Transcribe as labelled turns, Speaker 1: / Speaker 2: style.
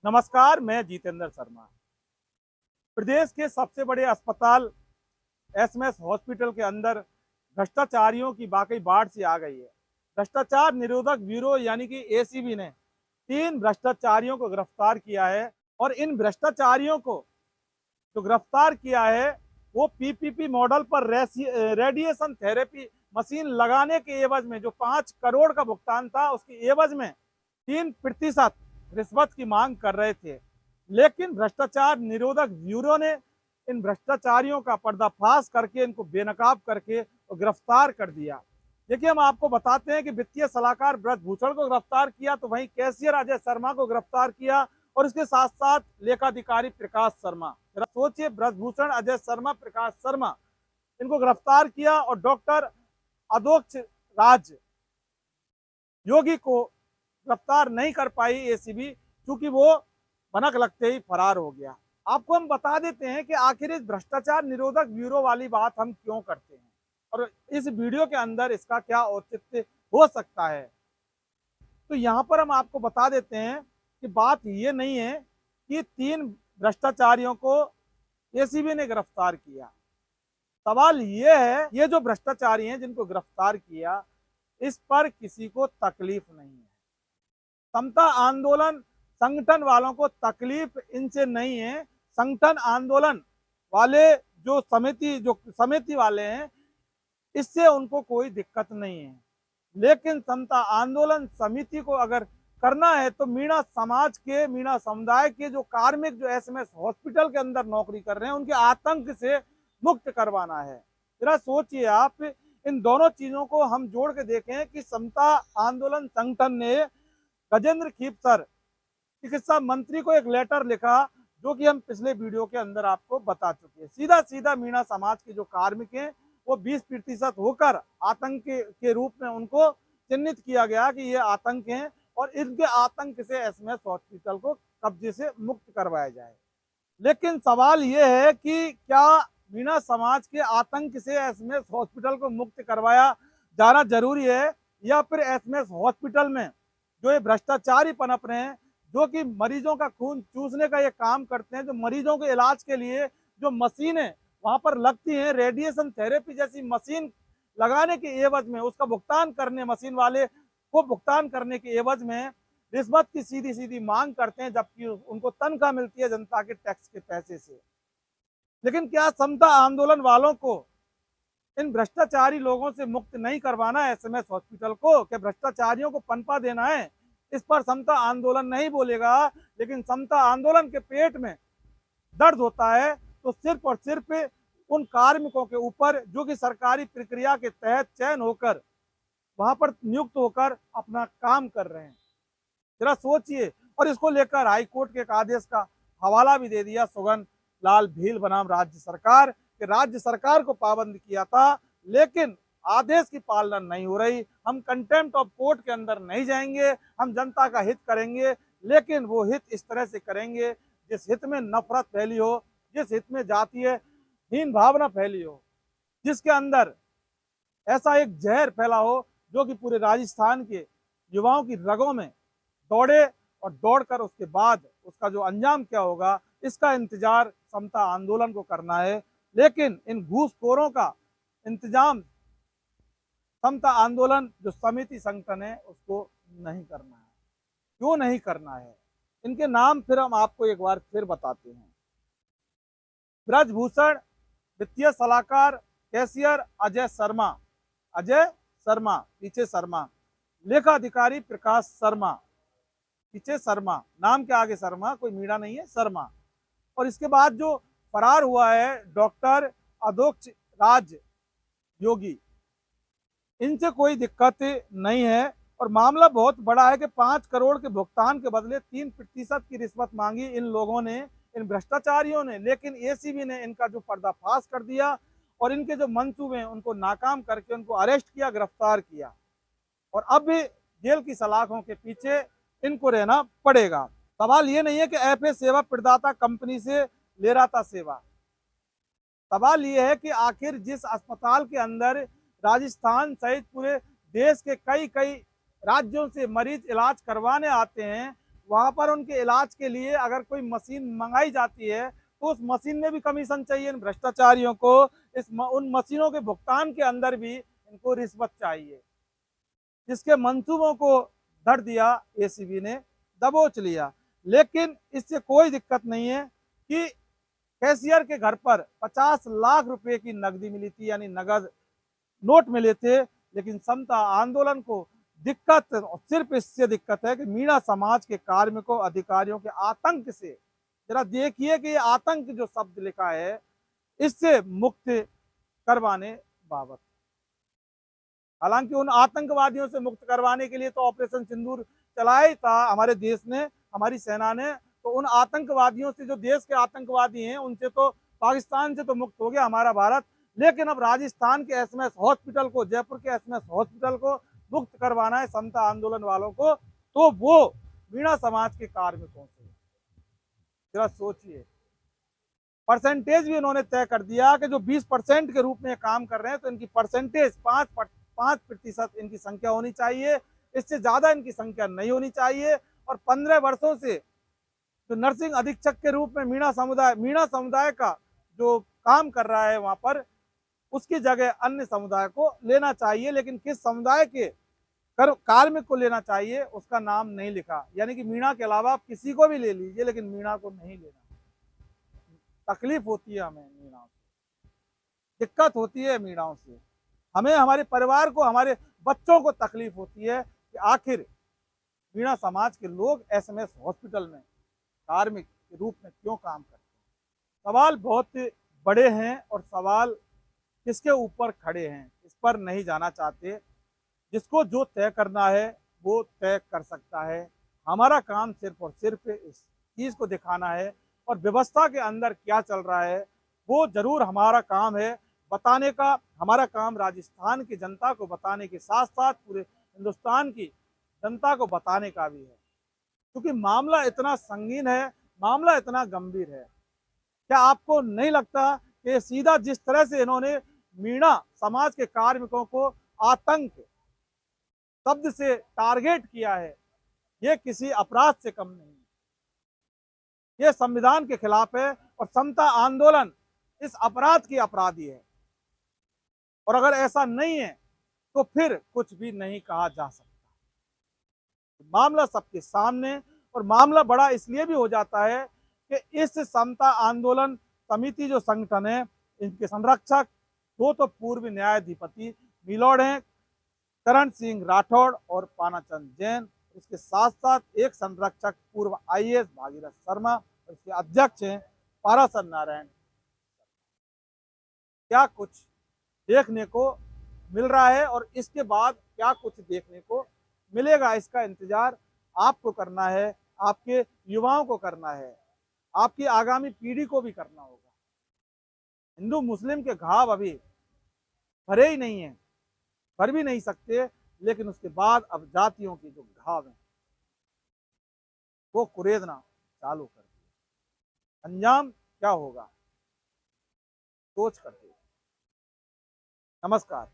Speaker 1: नमस्कार, मैं जितेंद्र शर्मा। प्रदेश के सबसे बड़े अस्पताल एसएमएस हॉस्पिटल के अंदर भ्रष्टाचारियों की वाकई बाढ़ सी आ गई है। भ्रष्टाचार निरोधक ब्यूरो यानी कि एसीबी ने 3 भ्रष्टाचारियों को गिरफ्तार किया है और इन भ्रष्टाचारियों को जो गिरफ्तार किया है वो पीपीपी मॉडल पर रेडिएशन थेरेपी मशीन लगाने के एवज में जो 5 करोड़ का भुगतान था उसकी एवज में 3% रिश्वत की मांग कर रहे थे। लेकिन भ्रष्टाचार निरोधक ब्यूरो ने इन भ्रष्टाचारियों का पर्दाफाश करके इनको बेनकाब करके और गिरफ्तार कर दिया। देखिए, हम आपको बताते हैं कि वित्तीय सलाहकार ब्रजभूषण को गिरफ्तार किया, तो वहीं कैशियर अजय शर्मा को गिरफ्तार किया और इसके साथ साथ लेखाधिकारी प्रकाश शर्मा। जरा सोचिए, ब्रजभूषण, अजय शर्मा, प्रकाश शर्मा, इनको गिरफ्तार किया और डॉक्टर अधोक्ष राज योगी को गिरफ्तार नहीं कर पाई एसीबी, क्योंकि वो भनक लगते ही फरार हो गया। आपको हम बता देते हैं कि आखिर इस भ्रष्टाचार निरोधक ब्यूरो वाली बात हम क्यों करते हैं और इस वीडियो के अंदर इसका क्या औचित्य हो सकता है। तो यहाँ पर हम आपको बता देते हैं कि बात ये नहीं है कि 3 भ्रष्टाचारियों को एसीबी ने गिरफ्तार किया। सवाल ये है, ये जो भ्रष्टाचारी हैं जिनको गिरफ्तार किया, इस पर किसी को तकलीफ नहीं है। समता आंदोलन संगठन वालों को तकलीफ इनसे नहीं है। संगठन आंदोलन वाले जो समिति वाले हैं, इससे उनको कोई दिक्कत नहीं है। लेकिन समता आंदोलन समिति को अगर करना है तो मीणा समुदाय के जो कार्मिक जो एसएमएस हॉस्पिटल के अंदर नौकरी कर रहे हैं, उनके आतंक से मुक्त करवाना है। जरा सोचिए आप, इन दोनों चीजों को हम जोड़ के देखें कि समता आंदोलन संगठन ने गजेंद्र खीपसर चिकित्सा मंत्री को एक लेटर लिखा, जो कि हम पिछले वीडियो के अंदर आपको बता चुके हैं। सीधा सीधा मीणा समाज के जो कार्मिक हैं वो 20% होकर आतंक के रूप में उनको चिन्हित किया गया कि ये आतंक हैं और इनके आतंक से एसएमएस हॉस्पिटल को कब्जे से मुक्त करवाया जाए। लेकिन सवाल ये है कि क्या मीणा समाज के आतंक से एसएमएस हॉस्पिटल को मुक्त करवाया जाना जरूरी है, या फिर एसएमएस हॉस्पिटल में जो ये भ्रष्टाचारी पनप रहे हैं, जो कि मरीजों का खून चूसने का ये काम करते हैं, जो मरीजों के इलाज के लिए जो मशीनें वहां पर लगती हैं, रेडिएशन थेरेपी जैसी मशीन लगाने के एवज में उसका भुगतान करने, मशीन वाले को भुगतान करने के एवज में रिश्वत की सीधी सीधी मांग करते हैं, जबकि उनको तनख्वाह मिलती है जनता के टैक्स के पैसे से। लेकिन क्या समता आंदोलन वालों को इन भ्रष्टाचारी लोगों से मुक्त नहीं करवाना है एसएमएस हॉस्पिटल को? क्या भ्रष्टाचारियों को पनपा देना है? इस पर समता आंदोलन नहीं बोलेगा। लेकिन समता आंदोलन के पेट में दर्द होता है तो सिर्फ और सिर्फ उन कार्मिकों के ऊपर जो कि सरकारी प्रक्रिया के तहत चयन होकर वहां पर नियुक्त होकर अपना काम कर रहे हैं। जरा सोचिए। और इसको लेकर हाईकोर्ट के एक आदेश का हवाला भी दे दिया सुगन लाल भील बनाम राज्य सरकार, कि राज्य सरकार को पाबंद किया था, लेकिन आदेश की पालना नहीं हो रही। हम कंटेम्प्ट ऑफ कोर्ट के अंदर नहीं जाएंगे, हम जनता का हित करेंगे, लेकिन वो हित इस तरह से करेंगे जिस हित में नफरत फैली हो, जिस हित में जातीय हीन भावना फैली हो, जिसके अंदर ऐसा एक जहर फैला हो जो कि पूरे राजस्थान के युवाओं की रगों में दौड़े, और दौड़कर उसके बाद उसका जो अंजाम क्या होगा, इसका इंतजार समता आंदोलन को करना है। लेकिन इन घूसखोरों का इंतजाम समता आंदोलन जो समिति संगठन है उसको नहीं करना है। क्यों नहीं करना है? इनके नाम फिर हम आपको एक बार फिर बताते हैं। ब्रजभूषण वित्तीय सलाहकार कैशियर अजय शर्मा पीछे शर्मा, लेखाधिकारी प्रकाश शर्मा पीछे शर्मा, नाम के आगे शर्मा, कोई मीणा नहीं है, शर्मा। और इसके बाद जो फरार हुआ है डॉक्टर अधोक्ष राज योगी, इनसे कोई दिक्कत नहीं है। और मामला बहुत बड़ा है कि 5 करोड़ के भुगतान के बदले 3% की रिश्वत मांगी इन लोगों ने, इन भ्रष्टाचारियों ने। लेकिन एसीबी ने इनका जो पर्दाफाश कर दिया और इनके जो मंसूबे हैं उनको नाकाम करके उनको अरेस्ट किया, गिरफ्तार किया, और अब भी जेल की सलाखों के पीछे इनको रहना पड़ेगा। सवाल ये नहीं है कि एफए सेवा प्रदाता कंपनी से ले रहा था सेवा। सवाल ये है कि आखिर जिस अस्पताल के अंदर राजस्थान सहित पूरे देश के कई राज्यों से मरीज इलाज करवाने आते हैं, वहां पर उनके इलाज के लिए अगर कोई मशीन मंगाई जाती है तो उस मशीन में भी कमीशन चाहिए इन भ्रष्टाचारियों को। उन मशीनों के भुगतान के अंदर भी इनको रिश्वत चाहिए, जिसके मंसूबों को धर दिया एसीबी ने, दबोच लिया। लेकिन इससे कोई दिक्कत नहीं है कि कैशियर के घर पर 50 लाख रुपए की नकदी मिली थी, यानी नगद नोट मिले थे। लेकिन समता आंदोलन को दिक्कत सिर्फ इससे दिक्कत है कि मीणा समाज के कार्मिकों अधिकारियों के आतंक से, जरा देखिए कि ये आतंक जो शब्द लिखा है, इससे मुक्त करवाने बाबत। हालांकि उन आतंकवादियों से मुक्त करवाने के लिए तो ऑपरेशन सिंदूर चलाया ही था हमारे देश ने, हमारी सेना ने। तो उन आतंकवादियों से, जो देश के आतंकवादी हैं, उनसे तो, पाकिस्तान से तो मुक्त हो गया हमारा भारत। लेकिन अब राजस्थान के एसएमएस हॉस्पिटल को, जयपुर के एसएमएस हॉस्पिटल को मुक्त करवाना है समता आंदोलन वालों को, तो वो मीणा समाज के कार्मिकों से। जरा सोचिए, परसेंटेज भी इन्होंने तय कर दिया कि जो 20% के रूप में काम कर रहे हैं तो इनकी परसेंटेज 5% इनकी संख्या होनी चाहिए, इससे ज्यादा इनकी संख्या नहीं होनी चाहिए। और 15 वर्षों से जो नर्सिंग अधीक्षक के रूप में मीणा समुदाय का जो काम कर रहा है वहां पर, उसकी जगह अन्य समुदाय को लेना चाहिए। लेकिन किस समुदाय के कार्मिक को लेना चाहिए उसका नाम नहीं लिखा, यानी कि मीणा के अलावा आप किसी को भी ले लीजिए, लेकिन मीणा को नहीं लेना। तकलीफ होती है हमें मीणाओं से, दिक्कत होती है मीणाओं से, हमें, हमारे परिवार को, हमारे बच्चों को तकलीफ होती है कि आखिर मीणा समाज के लोग एसएमएस हॉस्पिटल में कार्मिक के रूप में क्यों काम करते हैं। सवाल बहुत बड़े हैं और सवाल किसके ऊपर खड़े हैं इस पर नहीं जाना चाहते। जिसको जो तय करना है वो तय कर सकता है। हमारा काम सिर्फ और सिर्फ इस चीज़ को दिखाना है, और व्यवस्था के अंदर क्या चल रहा है वो जरूर हमारा काम है बताने का। हमारा काम राजस्थान की जनता को बताने के साथ साथ पूरे हिंदुस्तान की जनता को बताने का भी है, क्योंकि मामला इतना संगीन है, मामला इतना गंभीर है। क्या आपको नहीं लगता कि सीधा जिस तरह से इन्होंने मीणा समाज के कार्मिकों को आतंक शब्द से टारगेट किया है, ये किसी अपराध से कम नहीं है, ये संविधान के खिलाफ है, और समता आंदोलन इस अपराध की अपराधी है। और अगर ऐसा नहीं है तो फिर कुछ भी नहीं कहा जा सकता। मामला सबके सामने, और मामला बड़ा इसलिए भी हो जाता है कि इस समता आंदोलन समिति जो संगठन है, इनके संरक्षक दो तो पूर्व न्यायाधिपति मिलोड हैं, करण सिंह राठौड़ और पानाचंद जैन। इसके साथ साथ एक संरक्षक पूर्व आईएएस भागीरथ शर्मा, और इसके अध्यक्ष हैं पारासर नारायण। क्या कुछ देखने को मिल रहा है और इसके बाद क्या कुछ देखने को मिलेगा, इसका इंतजार आपको करना है, आपके युवाओं को करना है, आपकी आगामी पीढ़ी को भी करना होगा। हिंदू मुस्लिम के घाव अभी भरे ही नहीं है, भर भी नहीं सकते, लेकिन उसके बाद अब जातियों की जो घाव है वो कुरेदना चालू कर दिया। अंजाम क्या होगा सोच कर देखिए। नमस्कार।